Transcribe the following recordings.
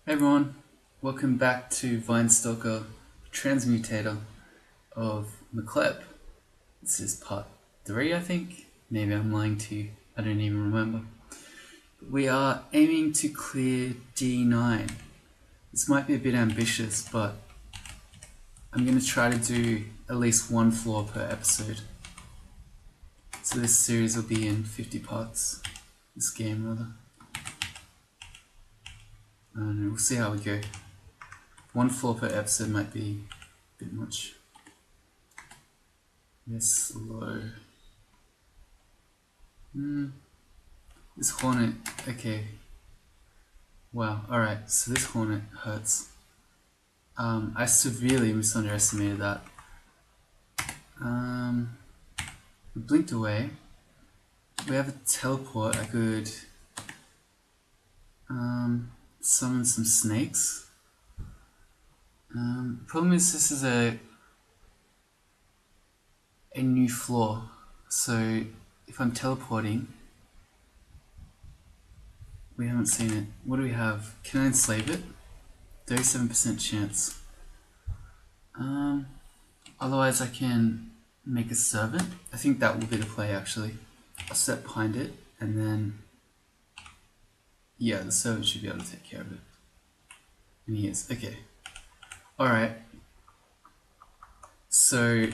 Hey everyone, welcome back to Stalker Transmuter of McCleb. This is part 3, I think. Maybe I'm lying to you, I don't even remember. We are aiming to clear D9. This might be a bit ambitious, but I'm going to try to do at least one floor per episode. So this series will be in 50 parts. This game, rather. I don't know, we'll see how we go. One floor per episode might be a bit much. Yes, slow. This hornet, okay. Wow, alright, so this hornet hurts. I severely misunderestimated that. We blinked away. We have a teleport. I could summon some snakes. Problem is this is a new floor, so if I'm teleporting, we haven't seen it. What do we have? Can I enslave it? 37% chance. Otherwise I can make a servant. I think that will be the play actually. I'll step behind it and then yeah, the servant should be able to take care of it. And he is. Okay. Alright. So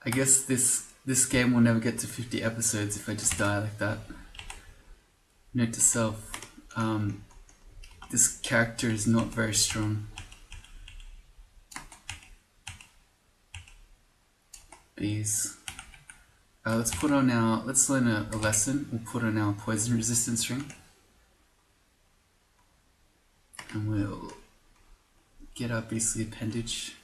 I guess this game will never get to 50 episodes if I just die like that. Note to self, this character is not very strong. Bees. Let's learn a lesson. We'll put on our poison resistance ring. And we'll get our beastly appendage.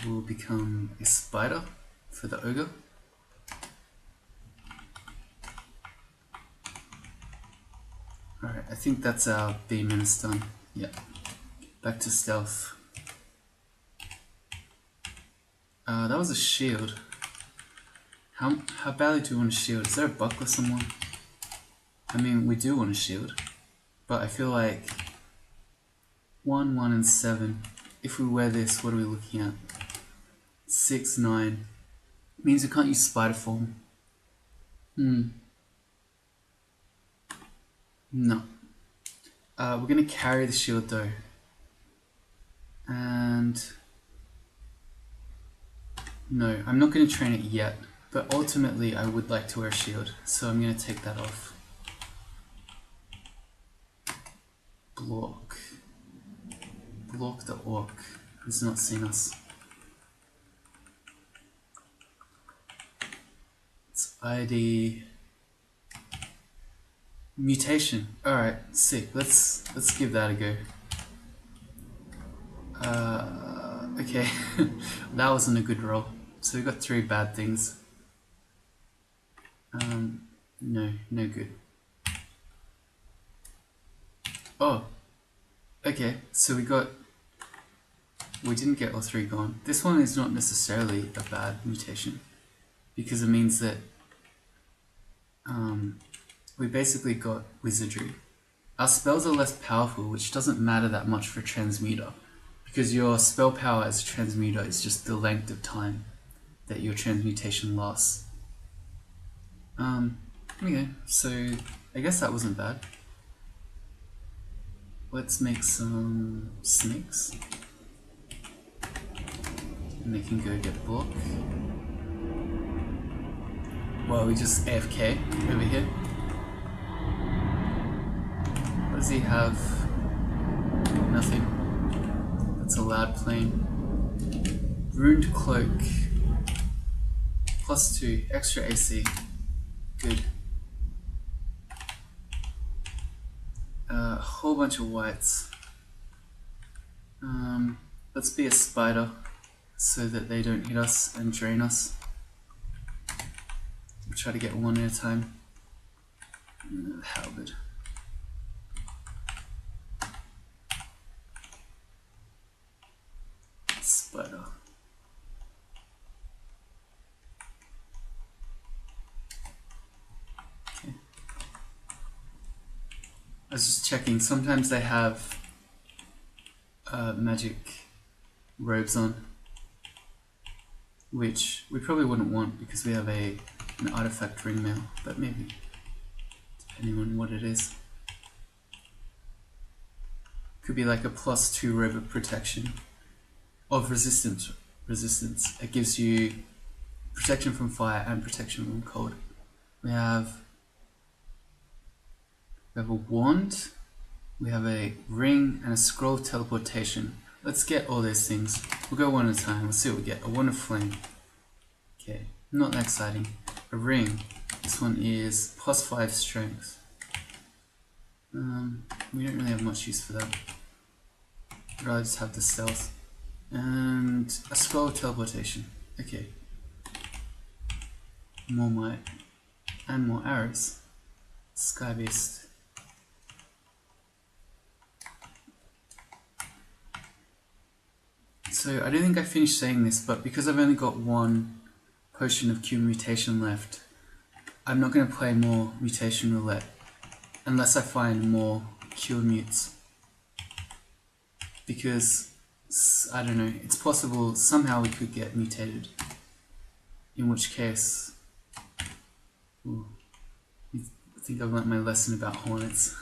We'll become a spider for the ogre. Alright, I think that's our bee menace done. Yeah. Back to stealth. That was a shield. How badly do we want a shield? Is there a buckler somewhere? I mean, we do want a shield. But I feel like 1, 1, and 7. If we wear this, what are we looking at? 6, 9. Means we can't use spider form. No. We're gonna carry the shield though. And no, I'm not gonna train it yet. But ultimately I would like to wear a shield. So I'm gonna take that off. Block. Block the orc. He's not seen us. It's ID Mutation. Alright, sick. Let's give that a go. Okay. That wasn't a good roll. So we got 3 bad things. No good. Oh. Okay, so we didn't get all 3 gone. This one is not necessarily a bad mutation, because it means that we basically got wizardry. Our spells are less powerful, which doesn't matter that much for Transmuter, because your spell power as a Transmuter is just the length of time that your transmutation lasts. Okay, so I guess that wasn't bad. Let's make some snakes. And they can go get a block. Well, we just AFK over here. What does he have? Nothing. That's a loud plane. Ruined cloak. +2, extra AC. Good. A whole bunch of whites. Let's be a spider so that they don't hit us and drain us. We'll try to get one at a time. Halberd. Spider. was just checking, sometimes they have magic robes on, which we probably wouldn't want because we have an artifact ring mail, but maybe, depending on what it is. Could be like a +2 robe of protection, of resistance. It gives you protection from fire and protection from cold. We have a wand, we have a ring, and a scroll of teleportation. Let's get all those things. We'll go one at a time. Let's see what we get. A wand of flame. Okay, not that exciting. A ring. This one is +5 strength. We don't really have much use for that. I'd rather just have the stealth. And a scroll of teleportation. Okay. More might. And more arrows. Sky Beast. So I don't think I finished saying this, but because I've only got one potion of Cure Mutation left, I'm not going to play more Mutation Roulette unless I find more Cure Mutes. Because, I don't know, it's possible somehow we could get mutated. In which case, ooh, I think I've learnt my lesson about hornets.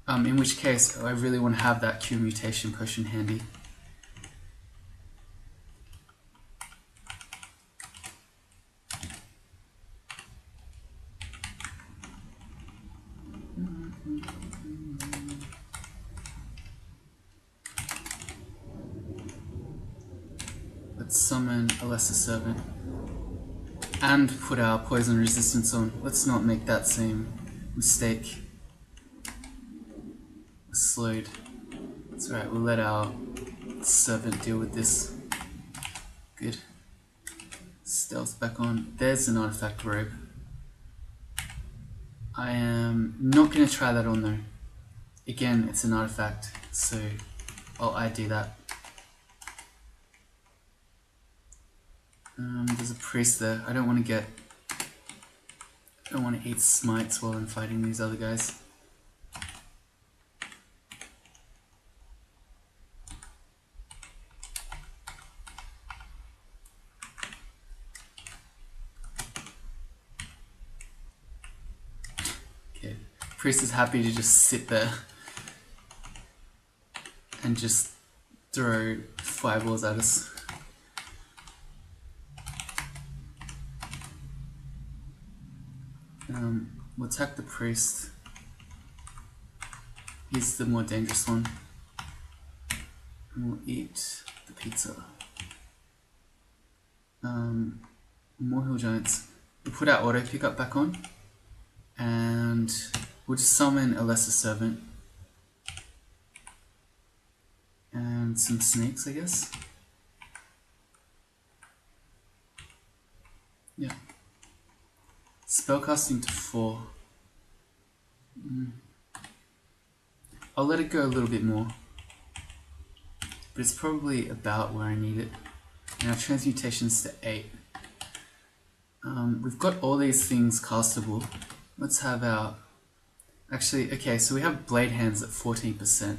In which case, I really want to have that Cure Mutation potion handy. Let's summon a Lesser Servant and put our poison resistance on. Let's not make that same mistake. We're slowed. That's alright, we'll let our servant deal with this. Good. Stealth back on. There's an artifact robe. I am not going to try that on though. Again, it's an artifact, so I'll ID that. There's a priest there. I don't want to eat smites while I'm fighting these other guys. Okay, priest is happy to just sit there and just throw fireballs at us. We'll attack the priest. He's the more dangerous one. And we'll eat the pizza. More hill giants. We'll put our auto pickup back on. And we'll just summon a Lesser Servant. And some snakes, I guess. Yeah. Spellcasting to 4. I'll let it go a little bit more. But it's probably about where I need it. And our transmutations to 8. We've got all these things castable. Let's have our... Actually, okay, so we have blade hands at 14%.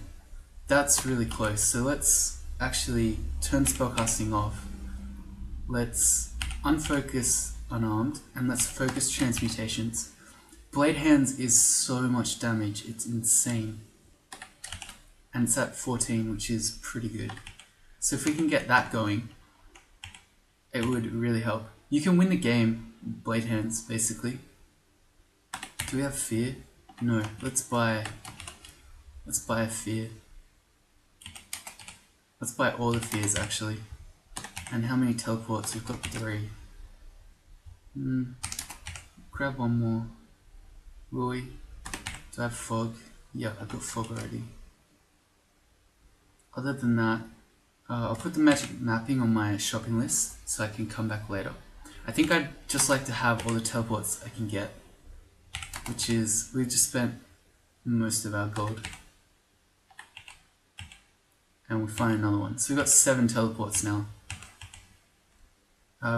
That's really close. So let's actually turn spellcasting off. Let's unfocus unarmed, and let's focus transmutations. Blade hands is so much damage, it's insane. And it's at 14, which is pretty good. So if we can get that going, it would really help. You can win the game, blade hands, basically. Do we have fear? No, let's buy a fear. Let's buy all the fears actually. And how many teleports? We've got 3. Grab one more. Will we? Do I have fog? Yeah, I've got fog already. Other than that, I'll put the magic mapping on my shopping list so I can come back later. I think I'd just like to have all the teleports I can get, which is, we've just spent most of our gold. And we'll find another one. So we've got 7 teleports now.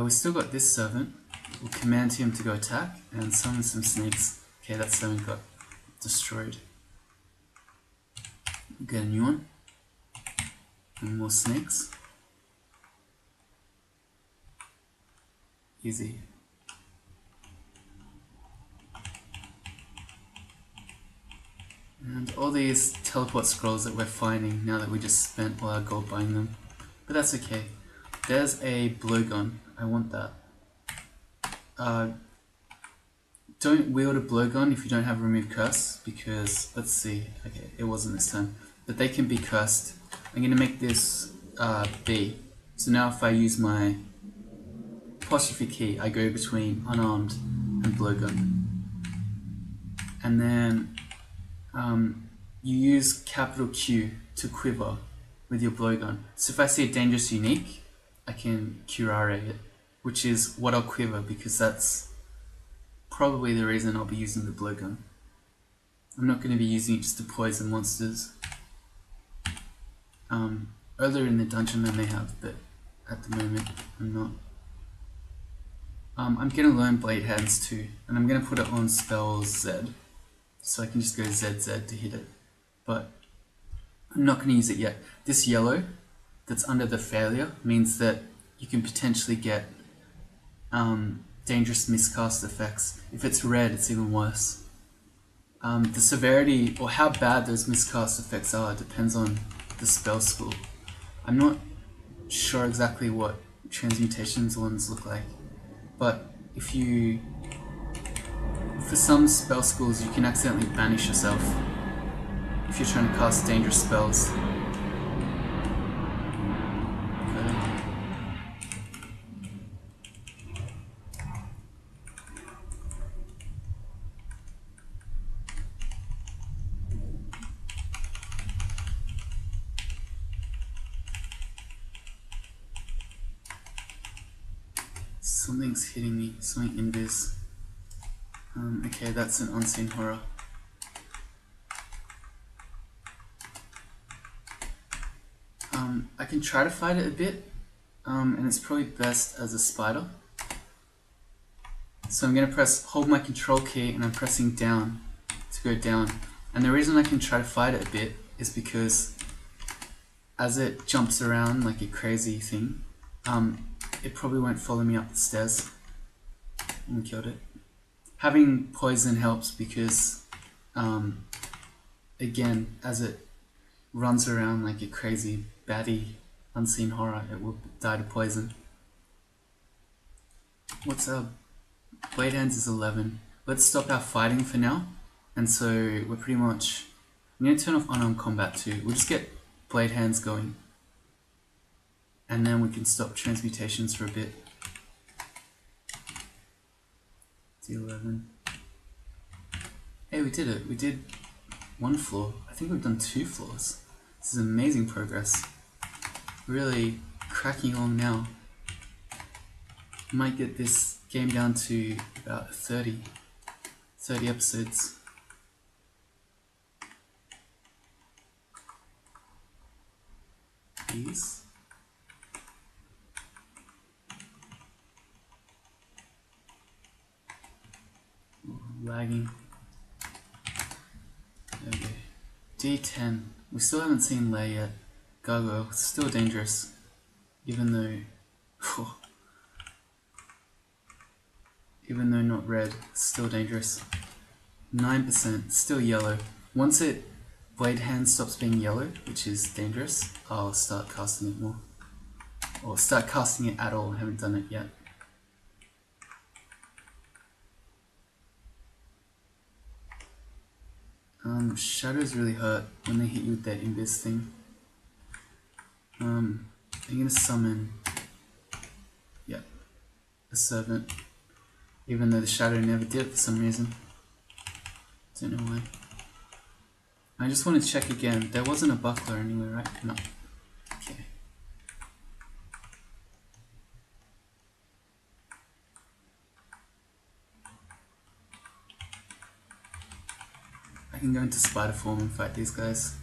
We've still got this servant. we'll command him to go attack and summon some snakes. Okay, that summon got destroyed. We'll get a new one. And more snakes. Easy. And all these teleport scrolls that we're finding now that we just spent all our gold buying them. But that's okay. There's a blowgun. I want that. Don't wield a blowgun if you don't have remove curse, because, let's see, okay, it wasn't this time. But they can be cursed. I'm going to make this B. So now if I use my apostrophe key, I go between unarmed and blowgun. And then you use capital Q to quiver with your blowgun. So if I see a dangerous unique, I can curare it, which is what I'll quiver, because that's probably the reason I'll be using the blowgun. I'm not going to be using it just to poison monsters. Earlier in the dungeon I may have, but at the moment I'm not. I'm going to learn Blade Hands too, and I'm going to put it on spell Z, so I can just go ZZ to hit it. But I'm not going to use it yet. This yellow that's under the failure means that you can potentially get dangerous miscast effects. If it's red, it's even worse. The severity or how bad those miscast effects are depends on the spell school. I'm not sure exactly what transmutations ones look like, but if you, for some spell schools, you can accidentally banish yourself if you're trying to cast dangerous spells. Something's hitting me, something invis. Okay, that's an unseen horror. I can try to fight it a bit, and it's probably best as a spider. So I'm going to hold my control key, and I'm pressing down to go down. And the reason I can try to fight it a bit is because as it jumps around like a crazy thing, it probably won't follow me up the stairs. And we killed it. Having poison helps because, again, as it runs around like a crazy baddie unseen horror, it will die to poison. What's our Blade Hands is 11. Let's stop our fighting for now. And so we're pretty much, I'm going to turn off unarmed combat too. We'll just get Blade Hands going. And then we can stop transmutations for a bit. D11. Hey, we did it. We did one floor. I think we've done 2 floors. This is amazing progress. Really cracking along now. Might get this game down to about 30 episodes. These. Lagging. Okay. D10. We still haven't seen Lair yet. Gargoyle. Still dangerous. Even though... even though not red, still dangerous. 9%. Still yellow. Once Blade Hand stops being yellow, which is dangerous, I'll start casting it more. Or start casting it at all. I haven't done it yet. Shadows really hurt when they hit you with that invis thing. I'm gonna summon, yeah, a servant, even though the shadow never did it for some reason. Don't know why. I just want to check again. There wasn't a buckler anywhere, right? No. Okay. I can go into spider form and fight these guys.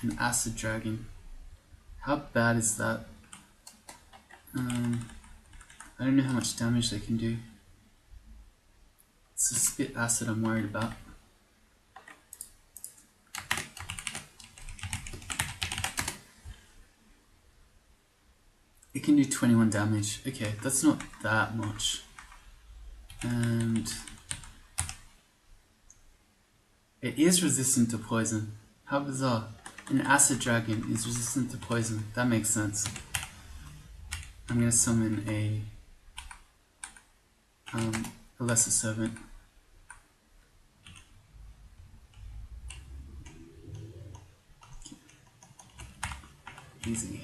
An acid dragon. How bad is that? I don't know how much damage they can do. It's the spit acid I'm worried about. It can do 21 damage. Okay, that's not that much. And it is resistant to poison. How bizarre. An acid dragon is resistant to poison. That makes sense. I'm gonna summon a lesser servant. Easy.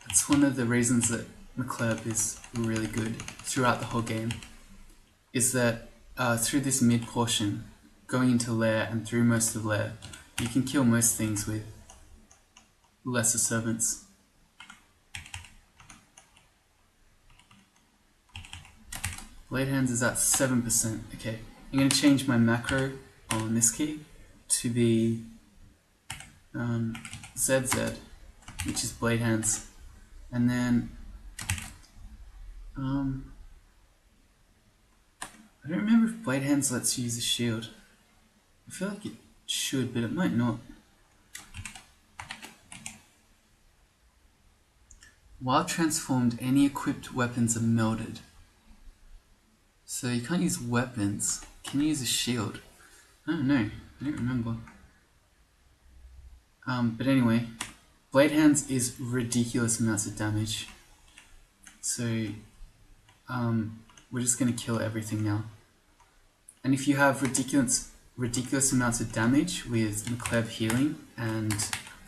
That's one of the reasons that McCleb is really good throughout the whole game, is that through this mid portion, going into Lair and through most of Lair, you can kill most things with lesser servants. Blade Hands is at 7%. Okay, I'm going to change my macro on this key to be ZZ, which is Blade Hands. And then I don't remember if Blade Hands lets you use a shield. I feel like it should, but it might not. While transformed, any equipped weapons are melted. So you can't use weapons. Can you use a shield? I don't know. I don't remember. But anyway, Blade Hands is ridiculous amounts of damage. So we're just going to kill everything now. And if you have ridiculous amounts of damage with McCleb healing and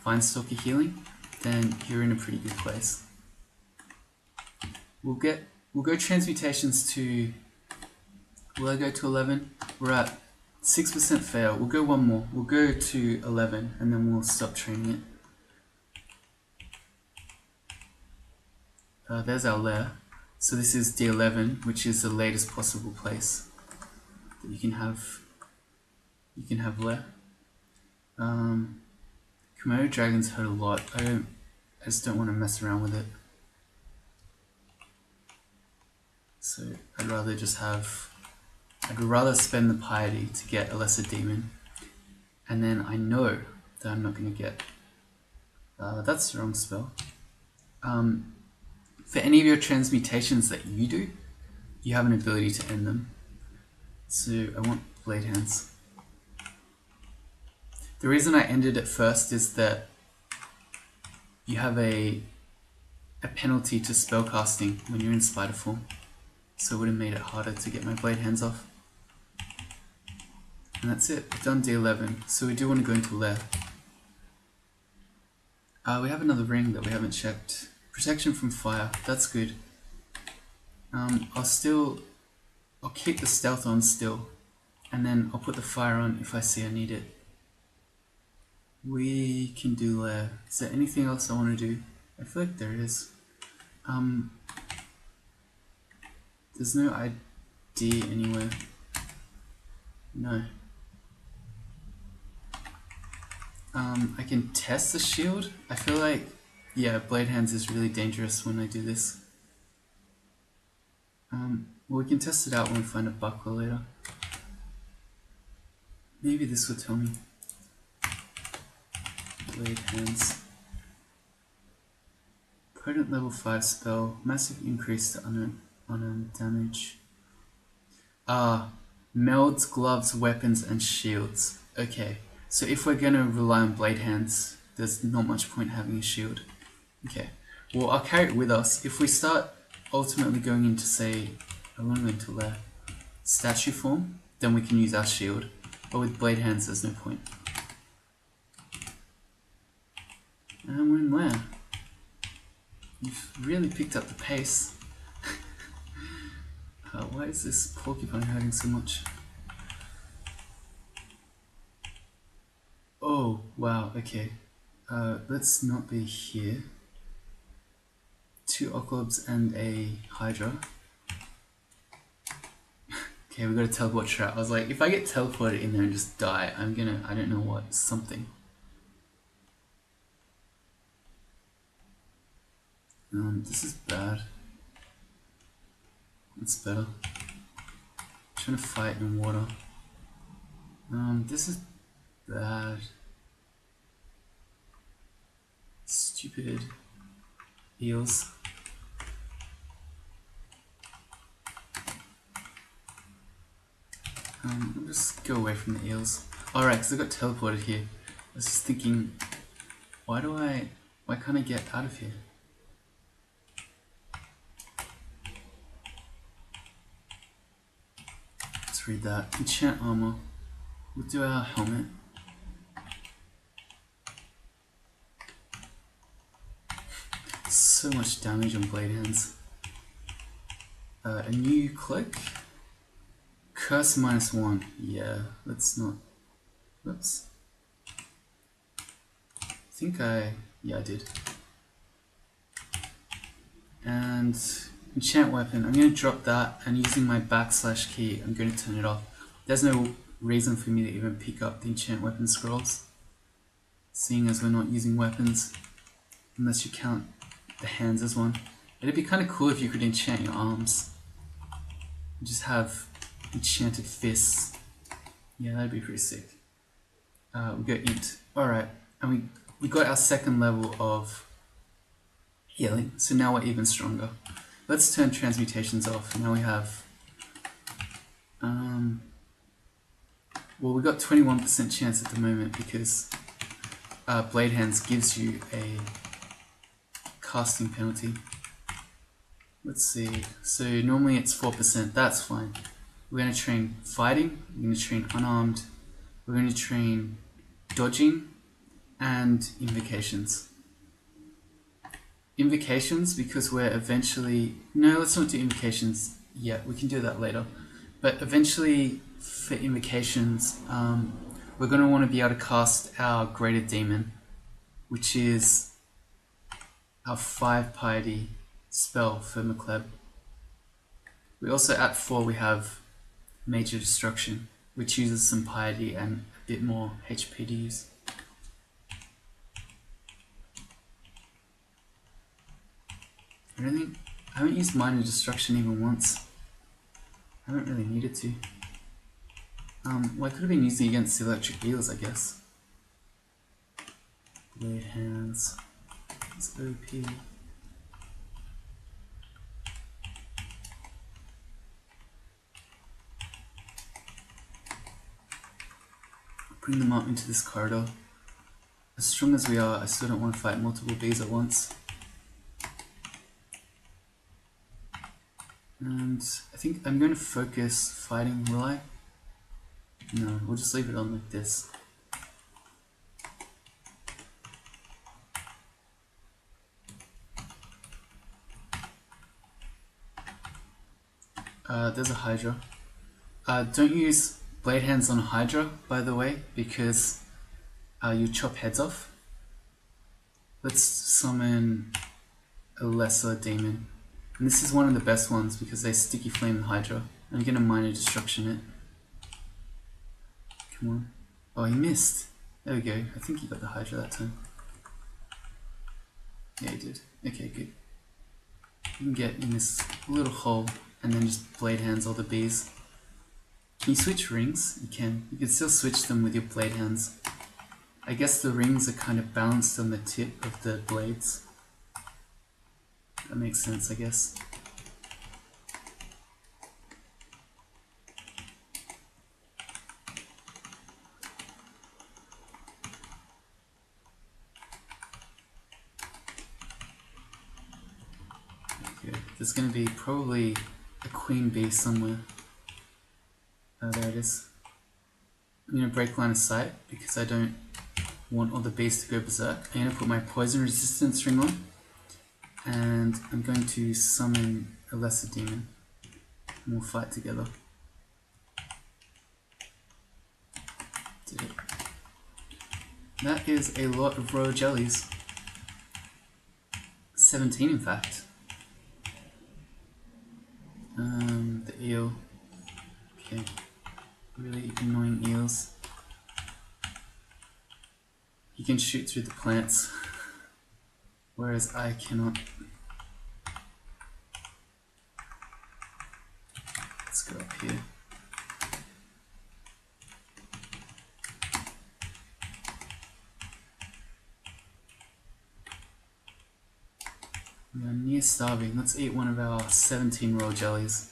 Vinestalker healing, then you're in a pretty good place. We'll go transmutations to, will I go to 11? We're at 6% fail. We'll go one more. We'll go to 11 and then we'll stop training it. There's our Lair. So this is D11, which is the latest possible place that you can have Lair. Komodo dragons hurt a lot. I just don't want to mess around with it. So I'd rather spend the piety to get a lesser demon, and then I know that I'm not going to get. That's the wrong spell. For any of your transmutations that you do, you have an ability to end them. So I want Blade Hands. The reason I ended it first is that you have a penalty to spellcasting when you're in spider form. So it would have made it harder to get my Blade Hands off. And that's it, we've done D11, so we do want to go into Lair. We have another ring that we haven't checked. Protection from fire, that's good. I'll keep the stealth on still, and then I'll put the fire on if I see I need it. We can do Lair. Is there anything else I want to do? I feel like there is. There's no ID anywhere. No. I can test the shield. I feel like, yeah, Blade Hands is really dangerous when I do this. Well, we can test it out when we find a buckler later. Maybe this will tell me. Blade Hands. Potent level 5 spell. Massive increase to unarmed damage. Melds, gloves, weapons, and shields. Okay, so if we're going to rely on Blade Hands, there's not much point having a shield. Okay, well, I'll carry it with us. If we start ultimately going into, say, I want to go into Lair, statue form, then we can use our shield. But with Blade Hands, there's no point. And we're in Lair. You've really picked up the pace. Why is this porcupine hurting so much? Oh, wow, okay. Let's not be here. 2 Oclobs and a Hydra. Okay, we got a teleport trap. I was like, if I get teleported in there and just die, I don't know what, something. This is bad. It's better. I'm trying to fight in water. This is bad. Stupid eels. I'll just go away from the eels. Alright, because I got teleported here. I was just thinking, why can't I get out of here? Let's read that. Enchant armor. We'll do our helmet. So much damage on blade hands. A new cloak. Curse -1. Yeah, let's not. Whoops. Yeah, I did. And enchant weapon. I'm going to drop that, and using my / key, I'm going to turn it off. There's no reason for me to even pick up the enchant weapon scrolls, seeing as we're not using weapons, unless you count the hands as one. It'd be kind of cool if you could enchant your arms. Just have enchanted fists. Yeah, that'd be pretty sick. We got int. Alright, and we got our second level of healing, so now we're even stronger. Let's turn transmutations off. Now we have well, we got 21% chance at the moment because blade hands gives you a casting penalty. Let's see, so normally it's 4%, that's fine. We're going to train fighting, we're going to train unarmed, we're going to train dodging, and invocations. Invocations, because we're eventually... No, let's not do invocations yet, we can do that later. But eventually, for invocations, we're going to want to be able to cast our Greater Demon, which is our 5 piety spell for McLeb. We also, at 4, we have Major Destruction, which uses some piety and a bit more HP to use. I haven't used Minor Destruction even once. I haven't really needed to. Well, I could have been using it against the electric eels, I guess. Blade hands. It's OP. Bring them up into this corridor. As strong as we are, I still don't want to fight multiple bees at once. And I think I'm going to focus fighting, will I? No, we'll just leave it on like this. There's a Hydra. Don't use blade hands on a Hydra, by the way, because you chop heads off. Let's summon a lesser demon. And this is one of the best ones because they sticky flame the Hydra. I'm going to Minor Destruction it. Come on. Oh, he missed. There we go. I think he got the Hydra that time. Yeah, he did. Okay, good. You can get in this little hole and then just blade hands all the bees. Can you switch rings? You can. You can still switch them with your blade hands. I guess the rings are kind of balanced on the tip of the blades. That makes sense, I guess. Okay, there's going to be probably a queen bee somewhere. Oh, there it is. I'm going to break line of sight because I don't want all the bees to go berserk. I'm going to put my poison resistance ring on. And I'm going to summon a lesser demon. And we'll fight together. Did it. That is a lot of raw jellies. 17 in fact. The eel. you can shoot through the plants, whereas I cannot. Let's go up here. We are near starving. Let's eat one of our 17 raw jellies.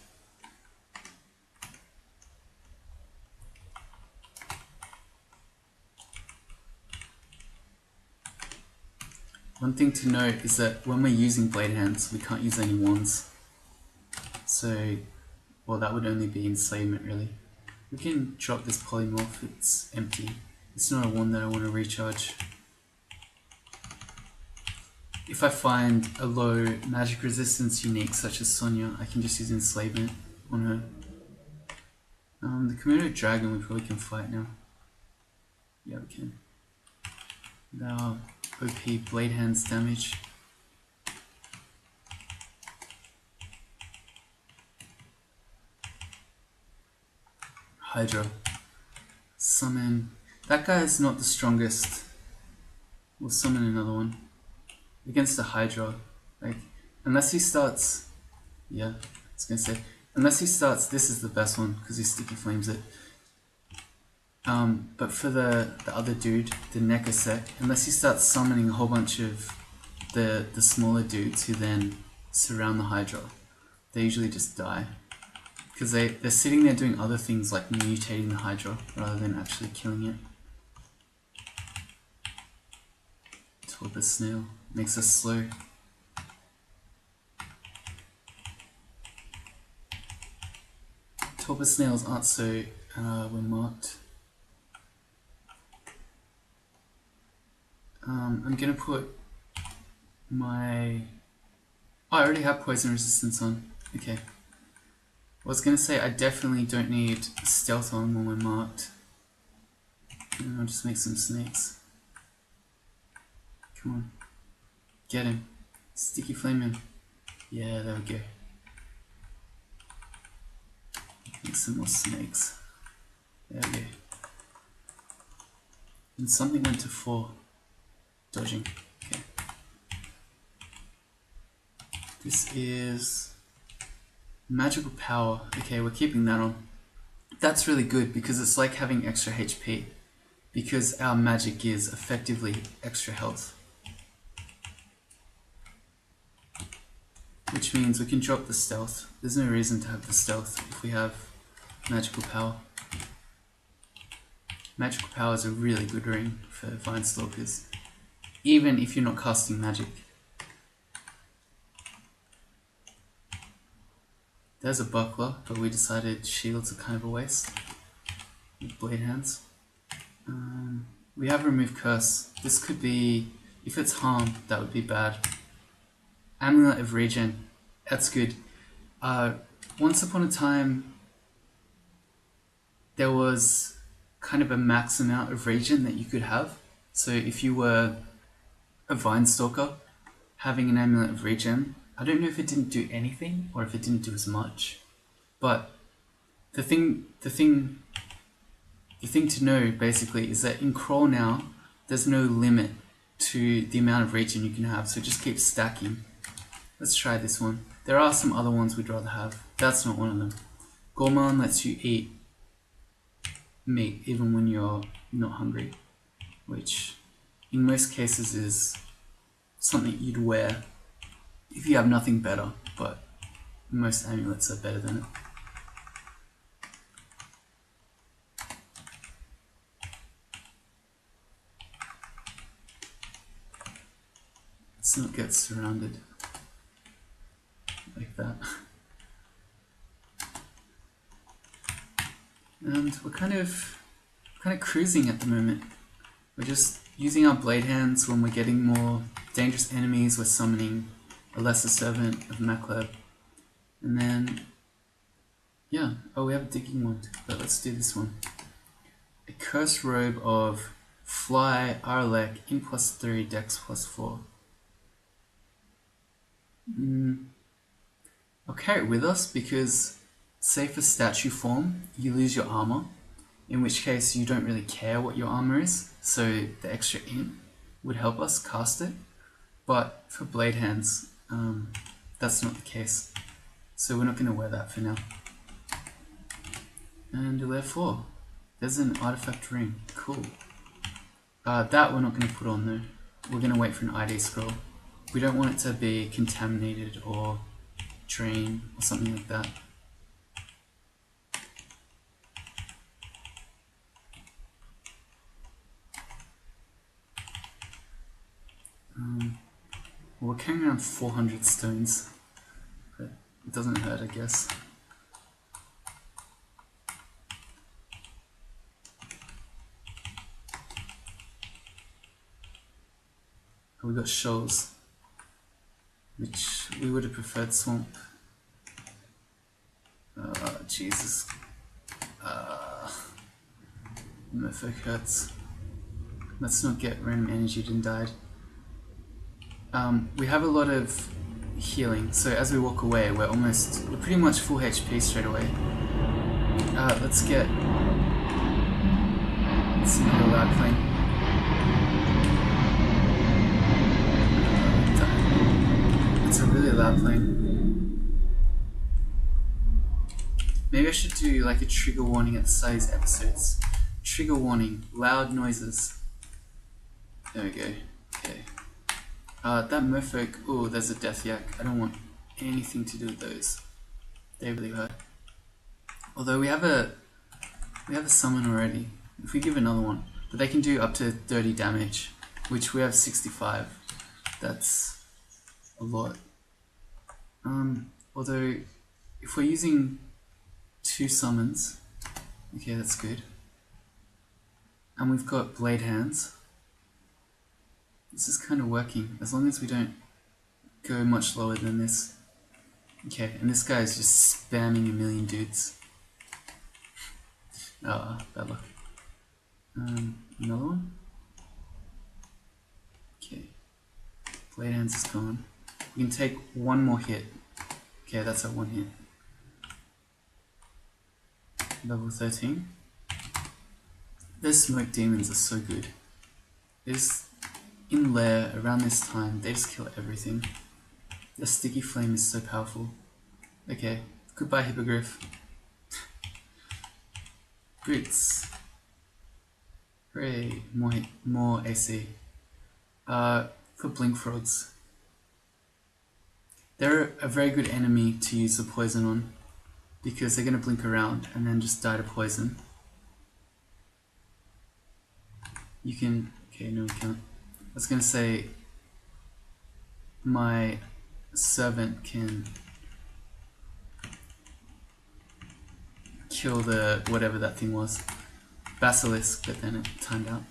One thing to note is that when we're using blade hands, we can't use any wands. So, well, that would only be enslavement really. We can drop this polymorph, it's empty. It's not a wand that I want to recharge. If I find a low magic resistance unique such as Sonya, I can just use enslavement on her. The Komodo dragon we probably can fight now. Yeah, we can. Now, OP blade hands damage. Hydra. Summon. That guy is not the strongest. We'll summon another one. Against the Hydra. Like, unless he starts. Yeah, I was gonna say. Unless he starts, this is the best one because he sticky flames it. But for the other dude, the Nekosek, unless he starts summoning a whole bunch of the smaller dudes who then surround the Hydra, they usually just die. Because they're sitting there doing other things like mutating the Hydra rather than actually killing it. Torpor snail makes us slow. Torpor snails aren't so well marked. I'm gonna put my... Oh, I already have poison resistance on. Okay. I was gonna say I definitely don't need stealth on when we're marked. And I'll just make some snakes. Come on. Get him. Sticky flame him. Yeah, there we go. Make some more snakes. There we go. And something went to 4. Dodging. Okay. This is magical power. Okay, we're keeping that on. That's really good because it's like having extra HP. Because our magic is effectively extra health. Which means we can drop the stealth. There's no reason to have the stealth if we have magical power. Magical power is a really good ring for Vine Stalkers. Even if you're not casting magic. There's a buckler, but we decided shields are kind of a waste. With blade hands. We have remove curse. This could be, if it's harm, that would be bad. Amulet of regen. That's good. Once upon a time, there was kind of a max amount of regen that you could have. So if you were a Vine Stalker, having an Amulet of Regen, I don't know if it didn't do anything or if it didn't do as much, but the thing to know basically is that in Crawl now, there's no limit to the amount of regen you can have, so just keep stacking. Let's try this one. There are some other ones we'd rather have. That's not one of them. Gourmand lets you eat meat even when you're not hungry, which in most cases is something you'd wear if you have nothing better, but most amulets are better than it. Let's not get surrounded like that. And we're kind of cruising at the moment. We're just using our blade hands when we're getting more dangerous enemies. We're summoning a lesser servant of Makleb. And then, yeah, oh, we have a digging wand, but let's do this one. A cursed robe of fly, Arlek, in +3, dex +4. I'll carry it with us because, say for statue form, you lose your armor. in which case you don't really care what your armor is, so the extra int would help us cast it. But for blade hands, that's not the case, so we're not going to wear that for now. And Lair 4, there's an artifact ring, cool. That we're not going to put on though, we're going to wait for an ID scroll. We don't want it to be contaminated or drain or something like that. We're carrying around 400 stones, but it doesn't hurt, I guess. We got shoals, which we would have preferred swamp. Jesus. Merfolk hurts. Let's not get random energy and died. We have a lot of healing, so as we walk away, we're pretty much full HP straight away. Let's get another loud plane. It's a really loud plane. Maybe I should do like a trigger warning at the start of these episodes. Trigger warning, loud noises. There we go. Okay. That merfolk, oh, there's a death yak. I don't want anything to do with those. They really hurt. Although we have a summon already. If we give another one, but they can do up to 30 damage, which we have 65. That's a lot. Although if we're using 2 summons, okay, that's good. And we've got blade hands. This is kind of working, as long as we don't go much lower than this. Okay, and this guy is just spamming a million dudes. Ah, bad luck. Another one? Okay. Blade hands is gone. We can take one more hit. Okay, that's our one hit. Level 13. Those smoke demons are so good. In Lair, around this time, they just kill everything. The sticky flame is so powerful. Okay, goodbye Hippogriff. Boots. Hooray, more AC. For blink frogs. They're a very good enemy to use the poison on, because they're going to blink around and then just die to poison. You can... okay, no we can't. I was going to say my servant can kill the whatever that thing was, basilisk, but then it timed out.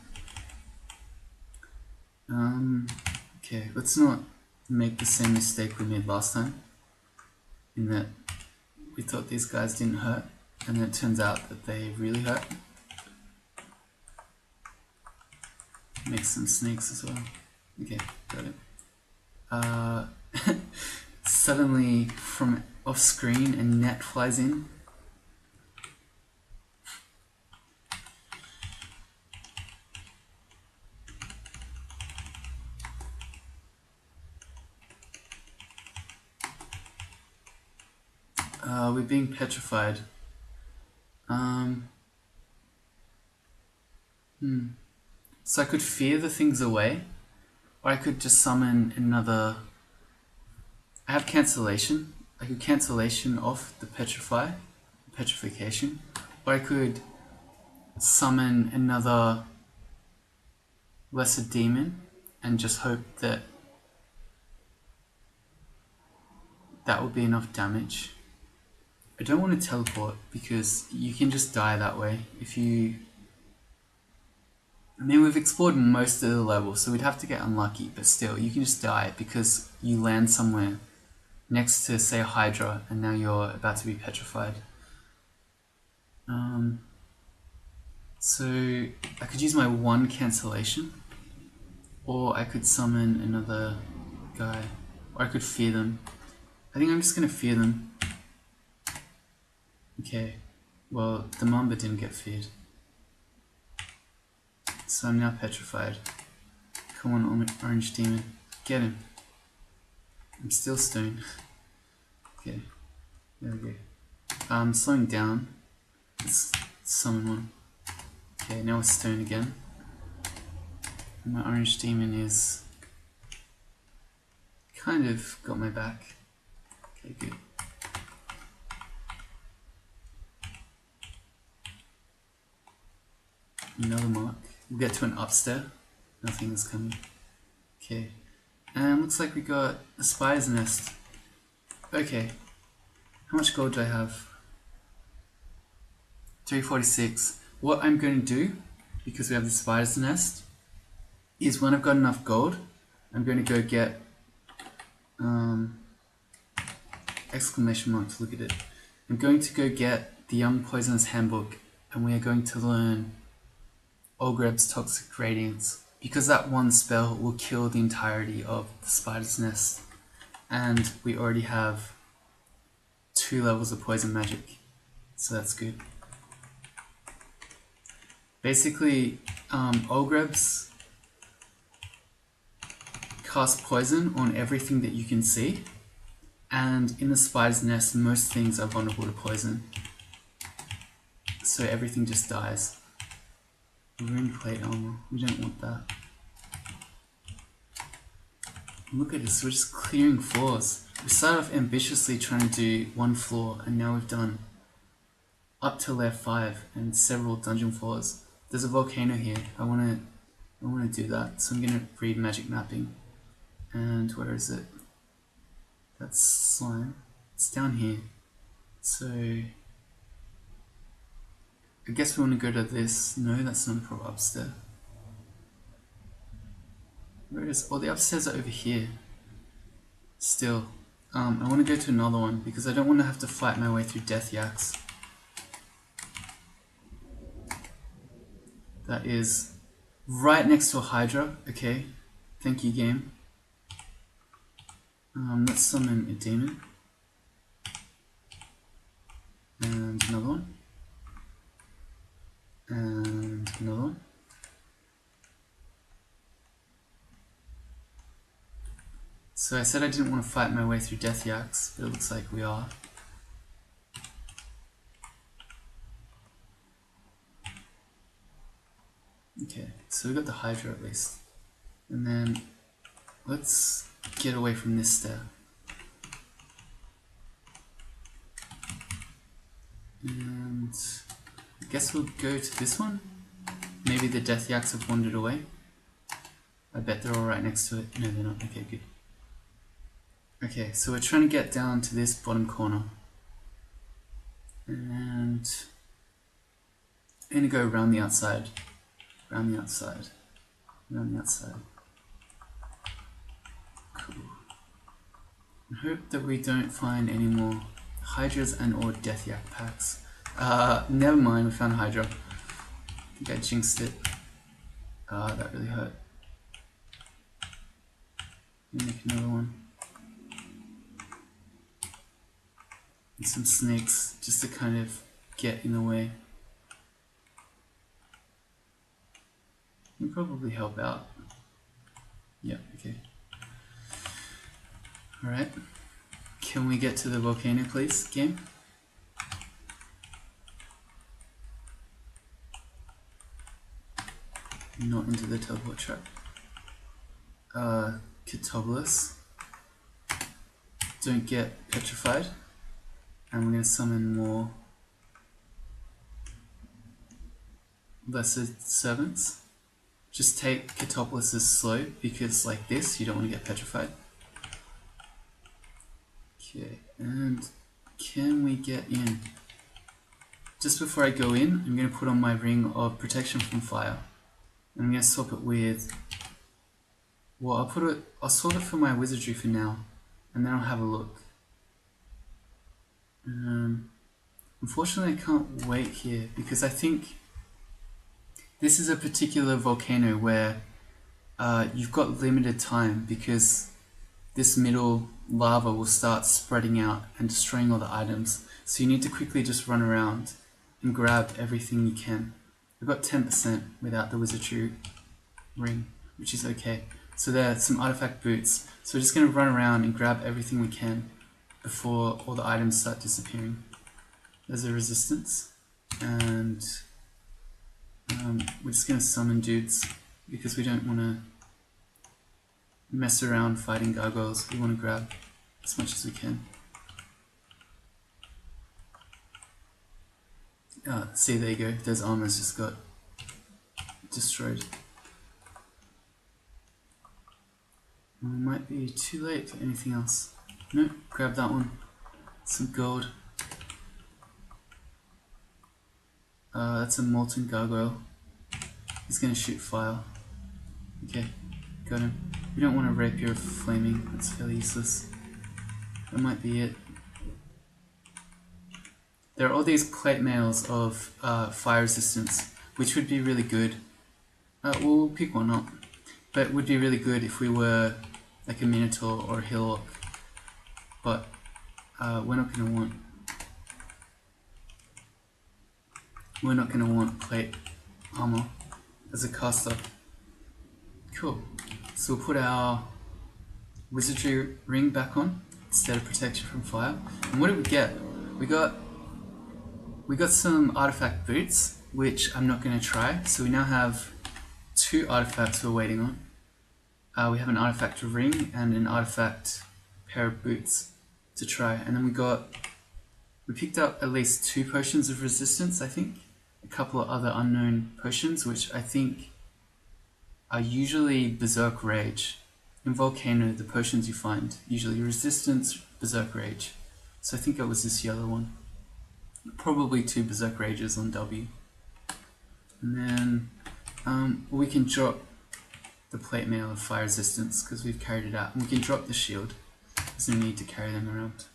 Okay, let's not make the same mistake we made last time, in that we thought these guys didn't hurt, and then it turns out that they really hurt. Make some snakes as well. Okay, got it. Suddenly, from off screen, a net flies in. We're being petrified. So I could fear the things away, or I could just summon another... I have cancellation. I could cancellation off the petrification, or I could summon another lesser demon and just hope that that will be enough damage. I don't want to teleport because you can just die that way if you... I mean, we've explored most of the level, so we'd have to get unlucky, but still, you can just die because you land somewhere next to, say, a Hydra, and now you're about to be petrified. So I could use my one cancellation, or I could summon another guy, or I could fear them. I think I'm just going to fear them. Okay, well, the Mamba didn't get feared. So I'm now petrified. Come on, orange demon. Get him. I'm still stoned. Okay, there we go. I'm slowing down. Let's summon one. Okay, now it's stone again. And my orange demon is kind of got my back. Okay, good. Another mark. We'll get to an upstairs. Nothing is coming. Okay. And looks like we got a spider's nest. Okay. How much gold do I have? 346. What I'm going to do, because we have the spider's nest, is when I've got enough gold, I'm going to go get exclamation mark to look at it. I'm going to go get the Young Poisoner's Handbook, and we are going to learn Olgreb's Toxic Radiance, because that one spell will kill the entirety of the spider's nest, and we already have 2 levels of poison magic, so that's good. Basically, Olgreb's cast poison on everything that you can see, and in the spider's nest most things are vulnerable to poison, so everything just dies. Rune plate armor, we don't want that. Look at this, we're just clearing floors. We started off ambitiously trying to do 1 floor, and now we've done up to Lair 5 and several dungeon floors. There's a volcano here. I wanna do that, so I'm gonna read magic mapping. And where is it? That's slime. It's down here. So I guess we want to go to this. No, that's not a proper upstairs. Where is? Oh, the upstairs are over here. Still, I want to go to another one because I don't want to have to fight my way through death yaks. That is right next to a Hydra. Okay, thank you, game. Let's summon a demon. And another one. And another one. So I said I didn't want to fight my way through death yaks, but it looks like we are. Okay, so we got the Hydra at least. And then let's get away from this stair. And I guess we'll go to this one. Maybe the death yaks have wandered away. I bet they're all right next to it. No, they're not. Okay, good. Okay, so we're trying to get down to this bottom corner. And I'm going to go around the outside. Around the outside. Around the outside. Cool. I hope that we don't find any more Hydras and or Death Yak packs. Never mind, we found Hydra. I think I jinxed it. That really hurt. Make another one. And some snakes just to kind of get in the way. Will probably help out. Yeah, okay. Alright. Can we get to the volcano, please, game? Not into the teleport trap. Catobulus. Don't get petrified. And we're going to summon more lesser servants. Just take Catobulus as slow, because like this, you don't want to get petrified. Okay, and can we get in? Just before I go in, I'm going to put on my ring of protection from fire. And I'm going to swap it with, well, I'll swap it for my wizardry for now, and then I'll have a look. Unfortunately, I can't wait here, because I think this is a particular volcano where you've got limited time, because this middle lava will start spreading out and destroying all the items. So you need to quickly just run around and grab everything you can. we got 10% without the wizardry ring, which is okay. So there are some artifact boots. So we're just going to run around and grab everything we can before all the items start disappearing. There's a resistance, and we're just going to summon dudes because we don't want to mess around fighting gargoyles. We want to grab as much as we can. See, there you go. Those armors just got destroyed. We might be too late for anything else. No, grab that one. Some gold. That's a molten gargoyle. He's going to shoot fire. Okay, got him. We don't want a rapier of flaming. That's fairly useless. That might be it. There are all these plate mails of fire resistance, which would be really good. We'll pick one up, but it would be really good if we were like a Minotaur or a Hillock. But we're not going to want plate armor as a caster. Cool. So we'll put our wizardry ring back on instead of protection from fire. And what did we get? We got some artifact boots, which I'm not going to try. So we now have 2 artifacts we're waiting on. We have an artifact ring and an artifact pair of boots to try. And then we picked up at least 2 potions of resistance, I think. A couple of other unknown potions, which I think are usually Berserk Rage. In Volcano, the potions you find, usually Resistance, Berserk Rage. So I think it was this yellow one. Probably 2 Berserk Rages on W. And then we can drop the plate mail of fire resistance because we've carried it out. And we can drop the shield. There's no need to carry them around.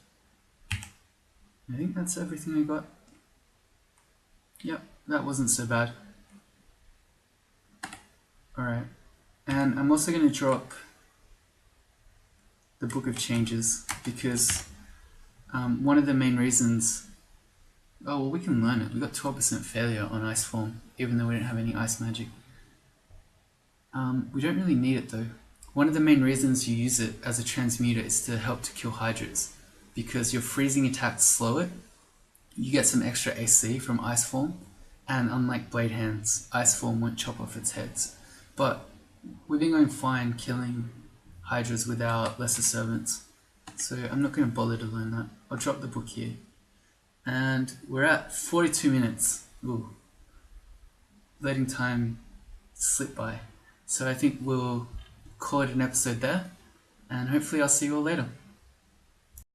I think that's everything we got. Yep, that wasn't so bad. Alright, and I'm also going to drop the Book of Changes because one of the main reasons... Oh, well, we can learn it. We got 12% failure on ice form, even though we don't have any ice magic. We don't really need it though. One of the main reasons you use it as a transmuter is to help to kill Hydras, because your freezing attacks slow it. You get some extra AC from ice form, and unlike Blade Hands, ice form won't chop off its heads. But we've been going fine killing Hydras with our lesser servants, so I'm not going to bother to learn that. I'll drop the book here. And we're at 42 minutes. Ooh. Letting time slip by. So I think we'll call it an episode there, and hopefully I'll see you all later.